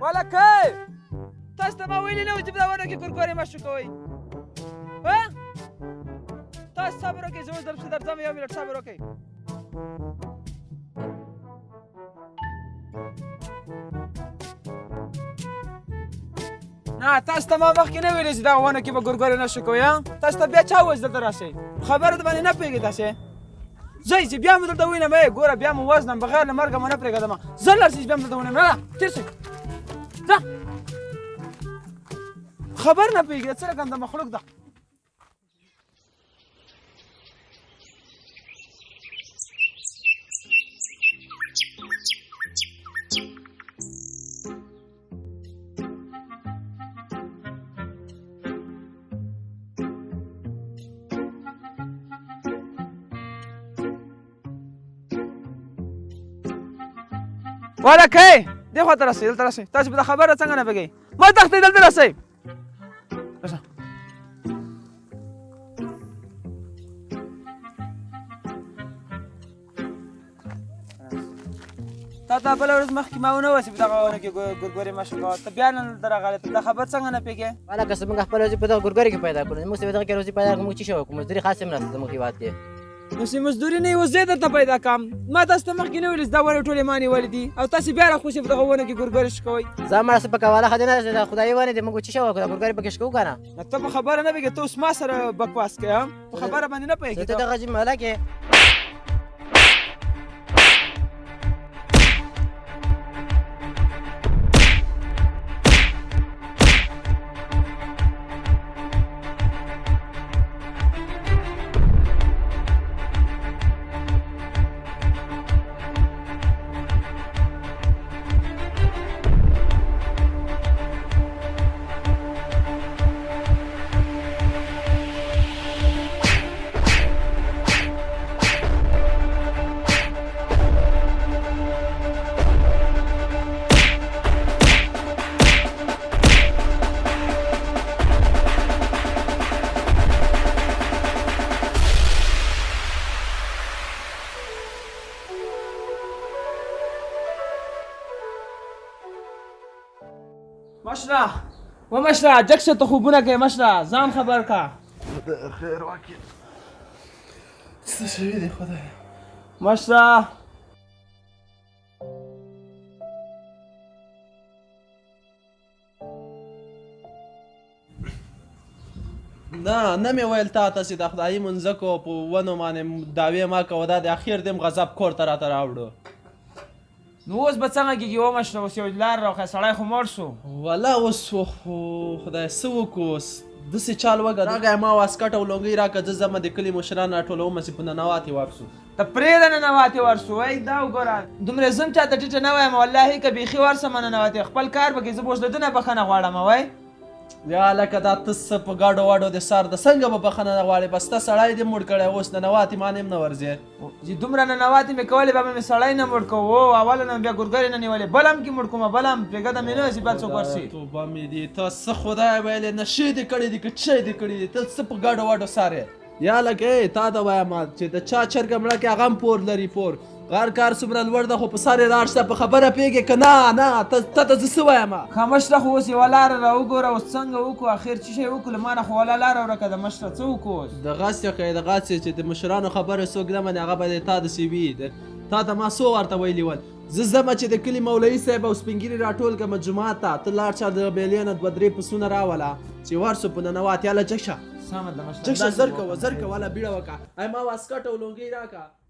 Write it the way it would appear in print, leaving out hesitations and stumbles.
ولکۍ تاسو ته ما ویلي نه وو چې په دا ونه کې ګورګورې مه شو کوئ تاسو صبر وکړئ زه اوس درپسې درځم یو منټ صبر وکړئ نه تاسو ته ما مخکې نه ویلې چې دغه ونه کې به ګورګورې نه شو کوئ تاسو ته بیا چا وویل چې دلته راشئ خبره د باندې نه پوهېږئ تاسې ځئ چې بیا مو دلته ووینم ګوره بیا مو وزنم بغیر له مرګه مو نه پرېږدم زه لاړ شئ چې بیا مو دلته ووینم نه تېر شئ ځه خبر نه پوهېږي څه رقم د مخلوق ده ولکۍ دې خواته راسئ دلته راسئ تاسو به دا خبره څنګه نه پوهېږئ مه تښتئ دلته راسئ تا ته بله ورځ مخکې ما ونه ویل چې په دغه ونه کې ګورګورې مه شو کوه ته بیا نن دلته راغلی ته دا خبر څنګه نه پوهېږې هلکه چې موږ خپله روزي په دغه ګورګورې کې پیدا کړو موږ چې په دغه کې روزي پیدا کړو موږ څه شی وکړو مزدوري خاصې مرسته زموږ هېواد کې نو چې مزدوري نه وي اوس زه درته پیدا کړم ما تاسو ته مخکې نه ویلي چې دا ونې ټولې ما نیولې دي او تاسې بیا راخوشئ په دغه ونه کې ګورګورې شکوئ زه مړه څه په کوله ښه دی نه د خدایي ونې دی موږ څه شی وکړو دا ګورګورې پکې شکوو که نه ته په خبره نه پوهېږې ته اوس ما سره بکواس کوې په خبره باندې نه پوهېږې ته دغه جیم هلکې مشره و مشره جګ شه ته خوبونه کوې مشره ځان خبر کا خدای خیر وکړي څه شوي دی خدای مشره نه مې ویل تا ته چې د خدایي منځکو په ونو باندې دعوې ما کوه دا د اخر دیم غضب کور ته راته راوړو نو اوس به څنګه کېږي ومشره اوس یو لار راوښیه سړی خو مړ شو والله اوس خدای څه وکړو اوس داسې چال وکړه راږی ما واسکټ او لونګۍ راکړه زه ځمه د کلي مشران راټولوم چې په ننواتې ورسو ته پرېږده ننواتې ورسو وایي دا وګوره دومره زه هم چاته ټیټه نه وایم والله که بیخي ورسمه ننواتې خپل کار به کوې زه به اوس د ده نه بښنه غواړم وایي یا لکه دا ته څه په ګاډو واډو د سر د څنګه به بښنه نه غواړې بس ته سړی دې مړ کړی اوس ننواتې ما نه هم نه ورځې چې دومره ننواتې مې کولې بیا به مې سړی نه مړ کو او اوله نه بیا ګورګرې نه نیولې بل هم کې مړ کومه بل هم پرېږده مې نه چې بیا څوک ورسي توبه مې دي ته څه خدای ویلې نشې دې کړې دي که څه دې کړي دي ته څه په ګاډو واډو سارې یا لکه تا ته وایم چې د چا چرګه مړه کې هغه هم پور لري پور غار کار څومره لوړ ده خو په سر یې راړ شته په خبره پوهېږې که نه ته ته زه څه وایم مشره خو اوس یوه لاره را وګوره اوس څنګه وکړو اخر څه شی وکړو له ما نه خو ولا لاره ورکه ده مشره څه وکړو اوس دغسې که یې دغسې چې د مشرانو خبره څوک نه مني هغه به د تا داسې وي تا ته ما څو ورته ویلي ول زه ځمه چې د کلي مولوي صاحب او سپین ګیري راټول کړمه جومات ته ته لاړ شه د بیلې نه دوه درې پسونه راوله چې ورسو په ننوات یاله جګ شه سمه ده مشره جګ شه زر کوه والا بیړه وکړه ای ما واسکټ او لونګۍ راکړه